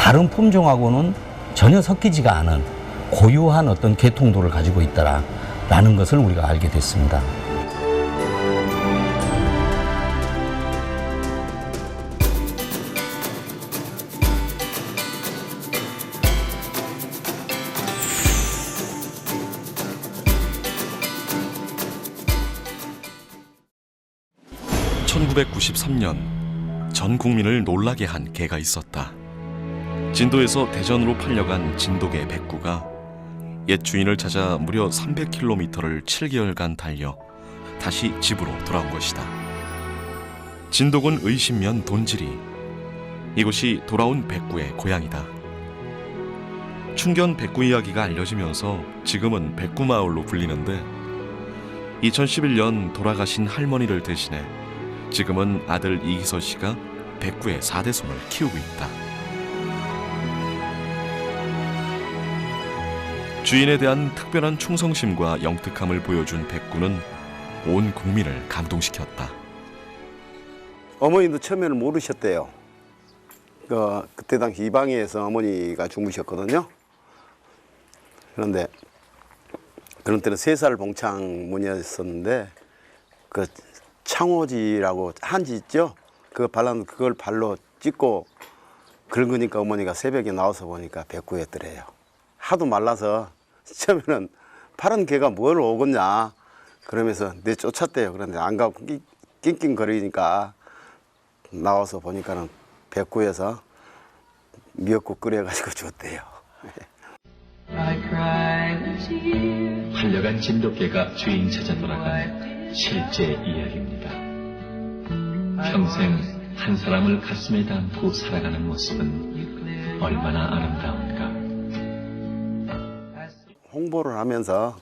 다른 품종하고는 전혀 섞이지가 않은 고유한 어떤 개통도를 가지고 있다라는 것을 우리가 알게 됐습니다. (1993년) 전 국민을 놀라게 한 개가 있었다. 진도에서 대전으로 팔려간 진돗개 백구가 옛 주인을 찾아 무려 300km를 7개월간 달려 다시 집으로 돌아온 것이다. 진도군 의심면 돈지리, 이곳이 돌아온 백구의 고향이다. 춘견 백구 이야기가 알려지면서 지금은 백구마을로 불리는데 2011년 돌아가신 할머니를 대신해 지금은 아들 이기서 씨가 백구의 4대손을 키우고 있다. 주인에 대한 특별한 충성심과 영특함을 보여준 백구는 온 국민을 감동시켰다. 어머니도 처음에는 모르셨대요. 그때 당시 이방에서 어머니가 주무셨거든요. 그런데 그런 때는 3살 봉창문이었었는데 그 창호지라고 한지 있죠? 그걸 발로 찍고 긁으니까 어머니가 새벽에 나와서 보니까 백구였더래요. 하도 말라서 처음에는 파란 개가 뭘 오겠냐 그러면서 내쫓았대요. 그런데 안 가고 낑낑거리니까 나와서 보니까는 백구에서 미역국 끓여가지고 줬대요. 팔려간 진돗개가 주인 찾아 돌아간 실제 이야기입니다. 평생 한 사람을 가슴에 담고 살아가는 모습은 얼마나 아름다운가. 홍보를 하면서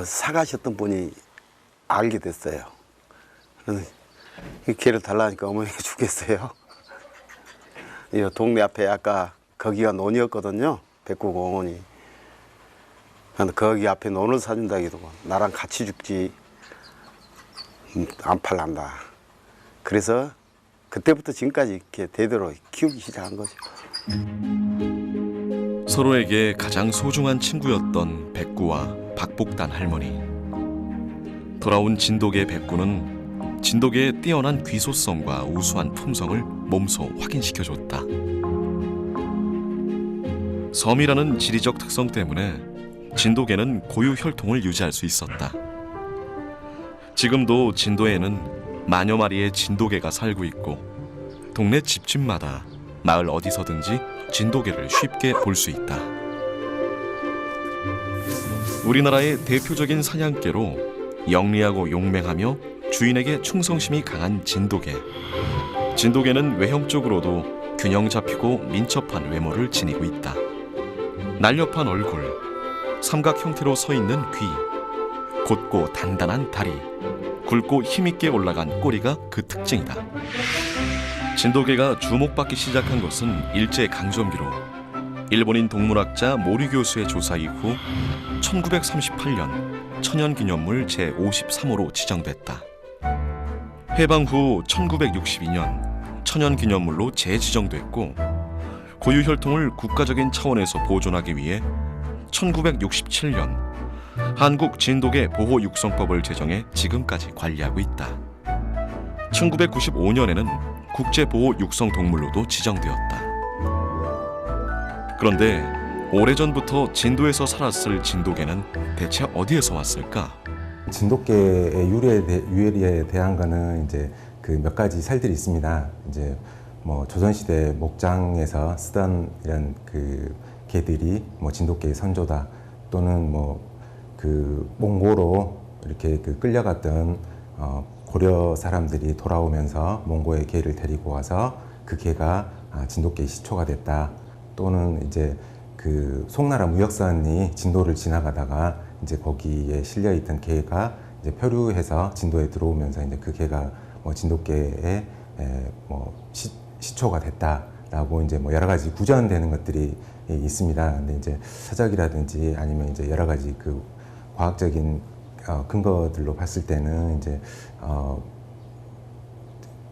사가셨던 분이 알게 됐어요. 그래서 이 개를 달라니까 어머니가 주겠어요. 이 동네 앞에 아까 거기가 논이었거든요. 백구공원이. 거기 앞에 논을 사준다 해도 나랑 같이 죽지 안 팔란다. 그래서 그때부터 지금까지 이렇게 대대로 키우기 시작한 거죠. 서로에게 가장 소중한 친구였던 백구와 박복단 할머니. 돌아온 진돗개 백구는 진돗개의 뛰어난 귀소성과 우수한 품성을 몸소 확인시켜줬다. 섬이라는 지리적 특성 때문에 진돗개는 고유 혈통을 유지할 수 있었다. 지금도 진도에는 만여 마리의 진돗개가 살고 있고 동네 집집마다 마을 어디서든지 진돗개를 쉽게 볼 수 있다. 우리나라의 대표적인 사냥개로 영리하고 용맹하며 주인에게 충성심이 강한 진돗개. 진돗개는 외형적으로도 균형 잡히고 민첩한 외모를 지니고 있다. 날렵한 얼굴, 삼각 형태로 서 있는 귀, 곧고 단단한 다리, 굵고 힘있게 올라간 꼬리가 그 특징이다. 진돗개가 주목받기 시작한 것은 일제강점기로 일본인 동물학자 모리 교수의 조사 이후 1938년 천연기념물 제53호로 지정됐다. 해방 후 1962년 천연기념물로 재지정됐고 고유 혈통을 국가적인 차원에서 보존하기 위해 1967년 한국 진돗개 보호 육성법을 제정해 지금까지 관리하고 있다. 1995년에는 국제보호 육성동물로도 지정되었다. 그런데 오래전부터 진도에서 살았을 진돗개는 대체 어디에서 왔을까? 진돗개의 유래에 대한 거는 이제 그 몇 가지 설들이 있습니다. 이제 뭐 조선시대 목장에서 쓰던 이런 그 개들이 뭐 진돗개의 선조다, 또는 뭐 그 몽고로 이렇게 그 끌려갔던 고려 사람들이 돌아오면서 몽고의 개를 데리고 와서 그 개가 진돗개의 시초가 됐다. 또는 이제 그 송나라 무역선이 진도를 지나가다가 이제 거기에 실려 있던 개가 이제 표류해서 진도에 들어오면서 이제 그 개가 뭐 진돗개의 뭐 시초가 됐다라고 이제 뭐 여러 가지 구전되는 것들이 있습니다. 근데 이제 서적이라든지 아니면 이제 여러 가지 그 과학적인 근거들로 봤을 때는 이제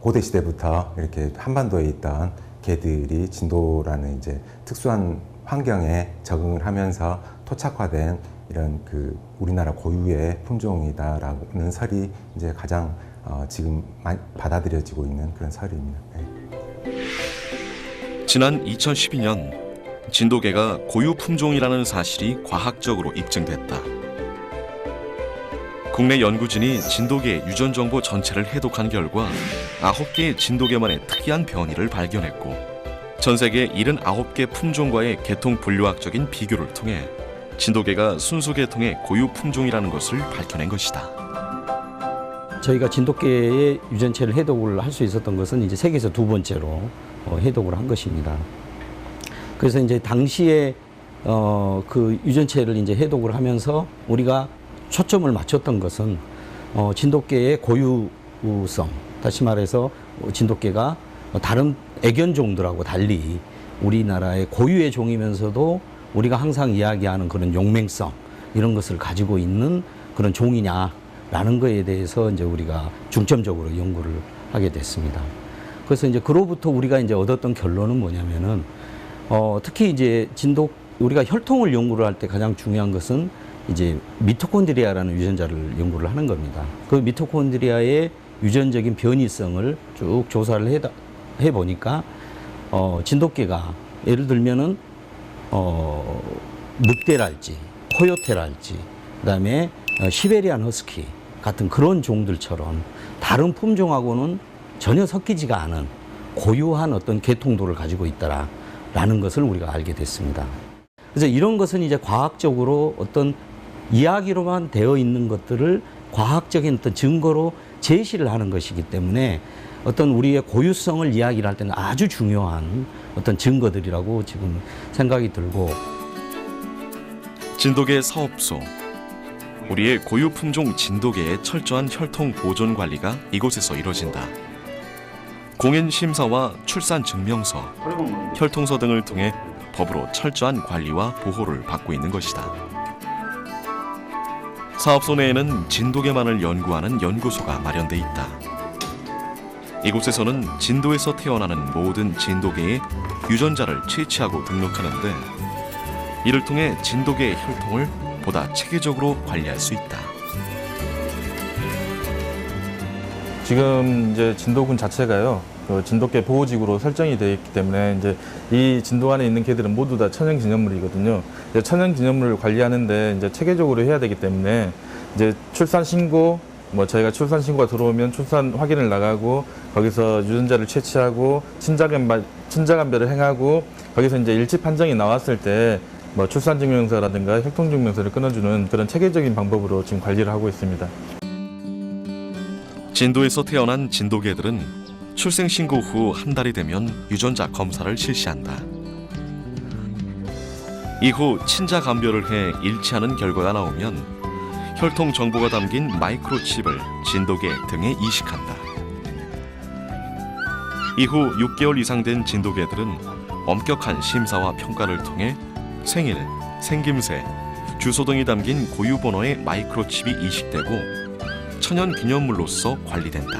고대 시대부터 이렇게 한반도에 있던 개들이 진도라는 이제 특수한 환경에 적응을 하면서 토착화된 이런 그 우리나라 고유의 품종이다라는 설이 이제 가장 지금 많이 받아들여지고 있는 그런 설입니다. 네. 지난 2012년 진돗개가 고유 품종이라는 사실이 과학적으로 입증됐다. 국내 연구진이 진돗개 유전 정보 전체를 해독한 결과 9개의 진돗개만의 특이한 변이를 발견했고 전 세계 79개 품종과의 개통 분류학적인 비교를 통해 진돗개가 순수 계통의 고유 품종이라는 것을 밝혀낸 것이다. 저희가 진돗개의 유전체를 해독을 할 수 있었던 것은 이제 세계에서 두 번째로 해독을 한 것입니다. 그래서 이제 당시에 그 유전체를 이제 해독을 하면서 우리가 초점을 맞췄던 것은 진돗개의 고유성, 다시 말해서 진돗개가 다른 애견종들하고 달리 우리나라의 고유의 종이면서도 우리가 항상 이야기하는 그런 용맹성 이런 것을 가지고 있는 그런 종이냐라는 거에 대해서 이제 우리가 중점적으로 연구를 하게 됐습니다. 그래서 이제 그로부터 우리가 이제 얻었던 결론은 뭐냐면은 특히 이제 우리가 혈통을 연구를 할 때 가장 중요한 것은 이제 미토콘드리아라는 유전자를 연구를 하는 겁니다. 그 미토콘드리아의 유전적인 변이성을 쭉 조사를 해 보니까 진돗개가 예를 들면은 늑대랄지 코요테랄지 그다음에 시베리안 허스키 같은 그런 종들처럼 다른 품종하고는 전혀 섞이지가 않은 고유한 어떤 계통도를 가지고 있다라는 것을 우리가 알게 됐습니다. 그래서 이런 것은 이제 과학적으로 어떤 이야기로만 되어 있는 것들을 과학적인 어떤 증거로 제시를 하는 것이기 때문에 어떤 우리의 고유성을 이야기를 할 때는 아주 중요한 어떤 증거들이라고 지금 생각이 들고. 진돗개 사업소. 우리의 고유 품종 진돗개의 철저한 혈통 보존 관리가 이곳에서 이루어진다. 공인 심사와 출산 증명서, 혈통서 등을 통해 법으로 철저한 관리와 보호를 받고 있는 것이다. 사업소 내에는 진돗개만을 연구하는 연구소가 마련돼 있다. 이곳에서는 진도에서 태어나는 모든 진돗개의 유전자를 채취하고 등록하는데 이를 통해 진돗개의 혈통을 보다 체계적으로 관리할 수 있다. 지금 이제 진도군 자체가요, 진돗개 보호지구로 설정이 되어 있기 때문에 이제 이 진도 안에 있는 개들은 모두 다 천연기념물이거든요. 천연기념물을 관리하는데 이제 체계적으로 해야 되기 때문에 이제 출산 신고, 저희가 출산 신고가 들어오면 출산 확인을 나가고 거기서 유전자를 채취하고 친자간별을 행하고 거기서 이제 일치 판정이 나왔을 때 출산증명서라든가 혈통증명서를 끊어주는 그런 체계적인 방법으로 지금 관리를 하고 있습니다. 진도에서 태어난 진돗개들은 출생 신고 후 한 달이 되면 유전자 검사를 실시한다. 이후 친자 감별을 해 일치하는 결과가 나오면 혈통 정보가 담긴 마이크로칩을 진돗개 등에 이식한다. 이후 6개월 이상 된 진돗개들은 엄격한 심사와 평가를 통해 생일, 생김새, 주소 등이 담긴 고유 번호의 마이크로칩이 이식되고 천연기념물로서 관리된다.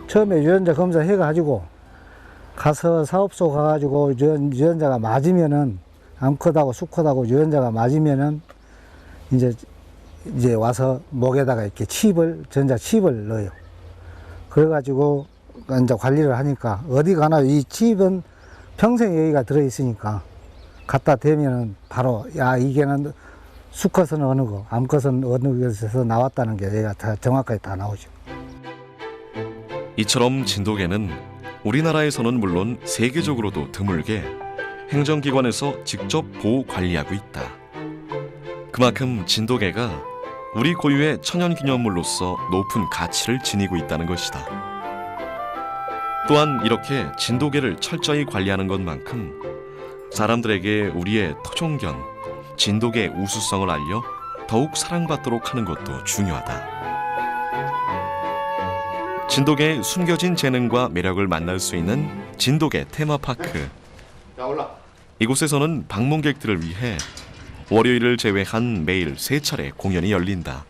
처음에 유전자 검사해가지고 가서 사업소 가가지고 유전자가 맞으면은 암컷하고 수컷하고 유전자가 맞으면은 이제 와서 목에다가 이렇게 전자 칩을 넣어요. 그래가지고 이제 관리를 하니까 어디 가나 이 칩은 평생 여기가 들어있으니까 갖다 대면은 바로 이 개는 수컷은 어느 거, 암컷은 어느 곳에서 나왔다는 게 얘가 다 정확하게 다 나오죠. 이처럼 진돗개는 우리나라에서는 물론 세계적으로도 드물게 행정기관에서 직접 보호 관리하고 있다. 그만큼 진돗개가 우리 고유의 천연기념물로서 높은 가치를 지니고 있다는 것이다. 또한 이렇게 진돗개를 철저히 관리하는 것만큼 사람들에게 우리의 토종견, 진돗개의 우수성을 알려 더욱 사랑받도록 하는 것도 중요하다. 진돗개의 숨겨진 재능과 매력을 만날 수 있는 진돗개 테마파크. 이곳에서는 방문객들을 위해 월요일을 제외한 매일 3차례 공연이 열린다.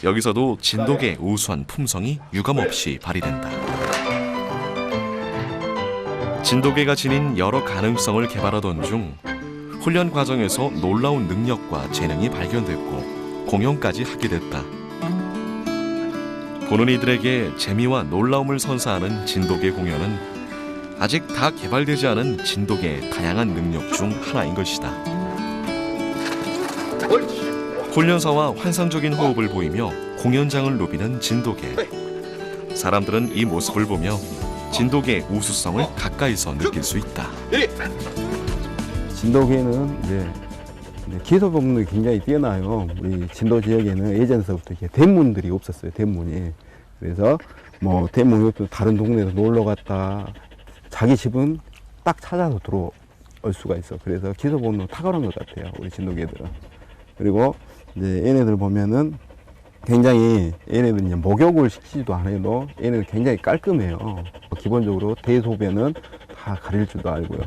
여기서도 진돗개의 우수한 품성이 유감없이 발휘된다. 진돗개가 지닌 여러 가능성을 개발하던 중 훈련 과정에서 놀라운 능력과 재능이 발견됐고 공연까지 하게 됐다. 보는 이들에게 재미와 놀라움을 선사하는 진돗개 공연은 아직 다 개발되지 않은 진돗개의 다양한 능력 중 하나인 것이다. 훈련사와 환상적인 호흡을 보이며 공연장을 누비는 진돗개. 사람들은 이 모습을 보며 진돗개의 우수성을 가까이서 느낄 수 있다. 진돗개는 이제 기소 본능이 굉장히 뛰어나요. 우리 진도 지역에는 예전서부터 이렇게 대문들이 없었어요. 대문이. 그래서 뭐 대문이 없어도 다른 동네에서 놀러 갔다 자기 집은 딱 찾아서 들어올 수가 있어. 그래서 기소 본능 탁월한 것 같아요. 우리 진돗개들은. 그리고 이제 얘네들 보면은 굉장히 얘네들 이제 목욕을 시키지도 않아도 얘네들 굉장히 깔끔해요. 기본적으로 대소변은 다 가릴 줄도 알고요.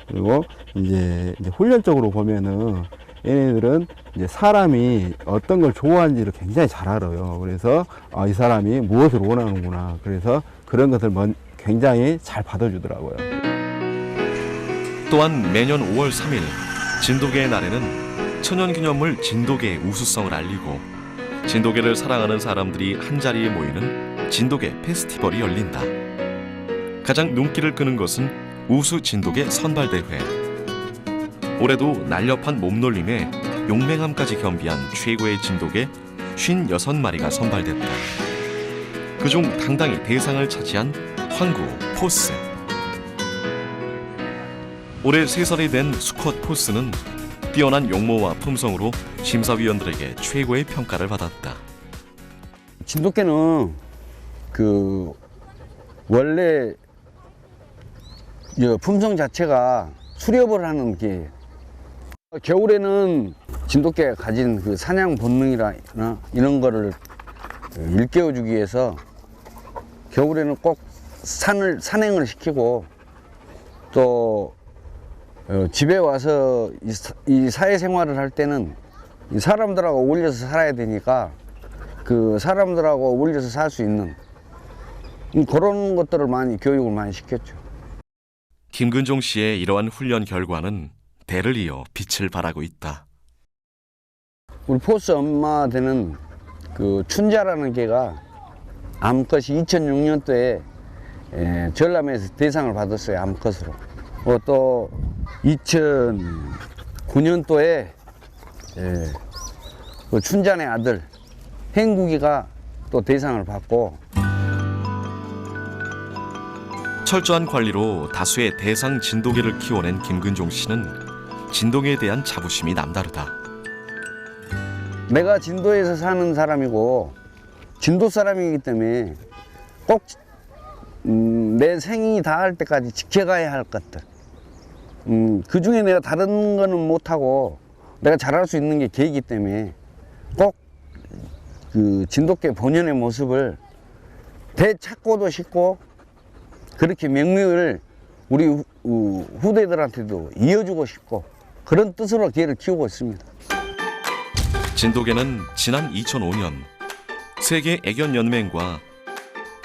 그리고 이제 훈련적으로 보면은 얘네들은 이제 사람이 어떤 걸 좋아하는지를 굉장히 잘 알아요. 그래서 이 사람이 무엇을 원하는구나. 그래서 그런 것을 굉장히 잘 받아주더라고요. 또한 매년 5월 3일 진돗개의 날에는 천연기념물 진돗개의 우수성을 알리고 진돗개를 사랑하는 사람들이 한자리에 모이는 진돗개 페스티벌이 열린다. 가장 눈길을 끄는 것은 우수 진돗개 선발대회. 올해도 날렵한 몸놀림에 용맹함까지 겸비한 최고의 진돗개 56마리가 선발됐다. 그중 당당히 대상을 차지한 황구 포스. 올해 3살이 된 수컷 포스는 뛰어난 용모와 품성으로 심사위원들에게 최고의 평가를 받았다. 진돗개는 원래 품성 자체가 수렵을 하는 게 겨울에는 진돗개가 가진 그 사냥 본능이나 이런 거를 일깨워주기 위해서 겨울에는 꼭 산행을 시키고 또 집에 와서 이 사회생활을 할 때는 이 사람들하고 어울려서 살아야 되니까 그 사람들하고 어울려서 살 수 있는 그런 것들을 교육을 많이 시켰죠. 김근종 씨의 이러한 훈련 결과는 대를 이어 빛을 발하고 있다. 우리 포스 엄마 되는 그 춘자라는 개가 암컷이 2006년도에 전람회에서 대상을 받았어요. 암컷으로. 또 2009년도에 그 춘자네 아들 행국이가 또 대상을 받고, 철저한 관리로 다수의 대상 진돗개를 키워낸 김근종 씨는 진돗개에 대한 자부심이 남다르다. 내가 진도에서 사는 사람이고 진도 사람이기 때문에 꼭 내 생이 다할 때까지 지켜가야 할 것들, 그 중에 내가 다른 거는 못하고 내가 잘할 수 있는 게 개이기 때문에 꼭 그 진돗개 본연의 모습을 되찾고도 싶고 그렇게 명명을 우리 후대들한테도 이어주고 싶고 그런 뜻으로 개를 키우고 있습니다. 진돗개는 지난 2005년 세계 애견연맹과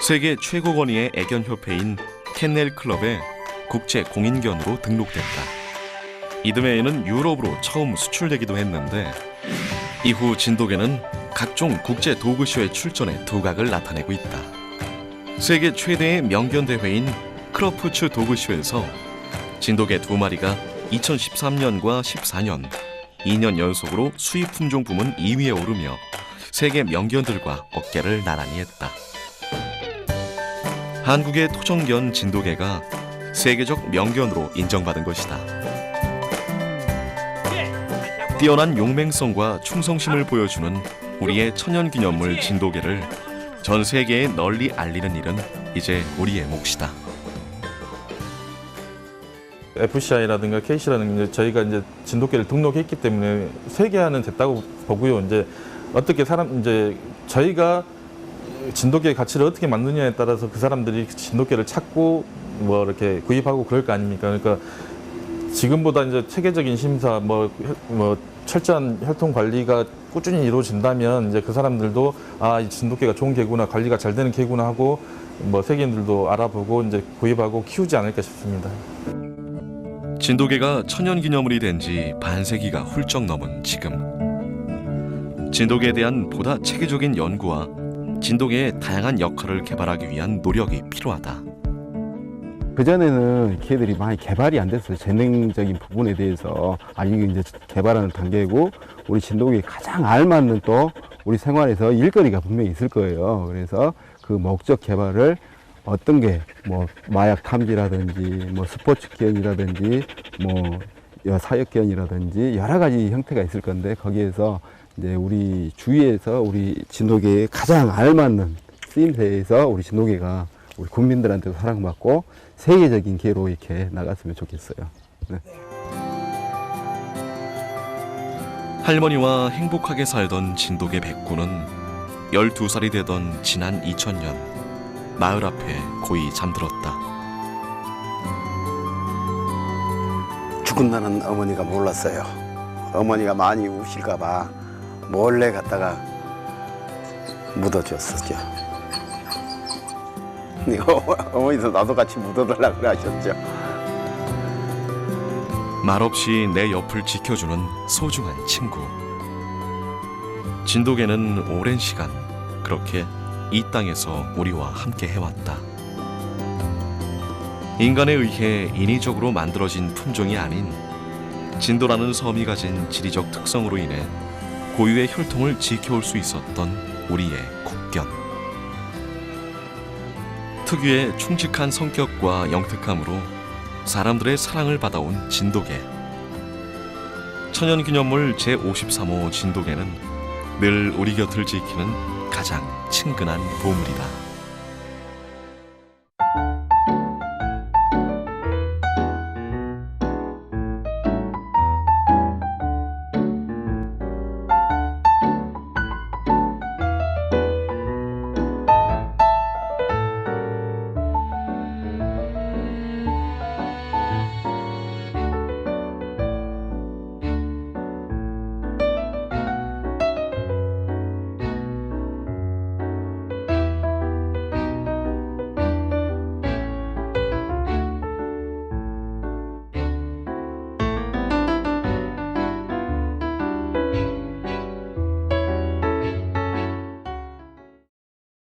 세계 최고 권위의 애견협회인 캔넬 클럽의 국제 공인견으로 등록됐다. 이듬해에는 유럽으로 처음 수출되기도 했는데 이후 진돗개는 각종 국제 도그쇼에 출전해 두각을 나타내고 있다. 세계 최대의 명견 대회인 크로프츠 도그쇼에서 진돗개 2마리가 2013년과 14년 2년 연속으로 수입 품종 부문 2위에 오르며 세계 명견들과 어깨를 나란히 했다. 한국의 토종견 진돗개가 세계적 명견으로 인정받은 것이다. 뛰어난 용맹성과 충성심을 보여주는 우리의 천연기념물 진돗개를 전 세계에 널리 알리는 일은 이제 우리의 몫이다. FCI라든가 KC라든가 저희가 이제 진돗개를 등록했기 때문에 세계화는 됐다고 보고요. 이제 어떻게 저희가 진돗개의 가치를 어떻게 만드냐에 따라서 그 사람들이 진돗개를 찾고 뭐 이렇게 구입하고 그럴 거 아닙니까? 그러니까 지금보다 이제 체계적인 심사, 뭐 철저한 혈통 관리가 꾸준히 이루어진다면 이제 그 사람들도 이 진돗개가 좋은 개구나, 관리가 잘 되는 개구나 하고 뭐 세계인들도 알아보고 이제 구입하고 키우지 않을까 싶습니다. 진돗개가 천연기념물이 된 지 반세기가 훌쩍 넘은 지금, 진돗개에 대한 보다 체계적인 연구와 진돗개의 다양한 역할을 개발하기 위한 노력이 필요하다. 그전에는 개들이 많이 개발이 안 됐어요. 재능적인 부분에 대해서 아직 이제 개발하는 단계고, 우리 진돗개에 가장 알맞는 또 우리 생활에서 일거리가 분명히 있을 거예요. 그래서 그 목적 개발을 어떤 게 뭐 마약 탐지라든지 뭐 스포츠 기원이라든지 뭐 사역 기원이라든지 여러 가지 형태가 있을 건데, 거기에서 이제 우리 주위에서 우리 진돗개에 가장 알맞는 쓰임새에서 우리 진돗개가 우리 국민들한테도 사랑받고 세계적인 개로 이렇게 나갔으면 좋겠어요. 네. 할머니와 행복하게 살던 진돗개 백구는 12살이 되던 지난 2000년 마을 앞에 고이 잠들었다. 죽은다는 어머니가 몰랐어요. 어머니가 많이 우실까 봐 몰래 갔다가 묻어줬었죠. 어머니도 나도 같이 묻어달라고 그러셨죠. 말없이 내 옆을 지켜주는 소중한 친구. 진돗개는 오랜 시간 그렇게 이 땅에서 우리와 함께 해왔다. 인간에 의해 인위적으로 만들어진 품종이 아닌 진도라는 섬이 가진 지리적 특성으로 인해 고유의 혈통을 지켜올 수 있었던 우리의 국견. 특유의 충직한 성격과 영특함으로 사람들의 사랑을 받아온 진돗개. 천연기념물 제53호 진돗개는 늘 우리 곁을 지키는 가장 친근한 보물이다.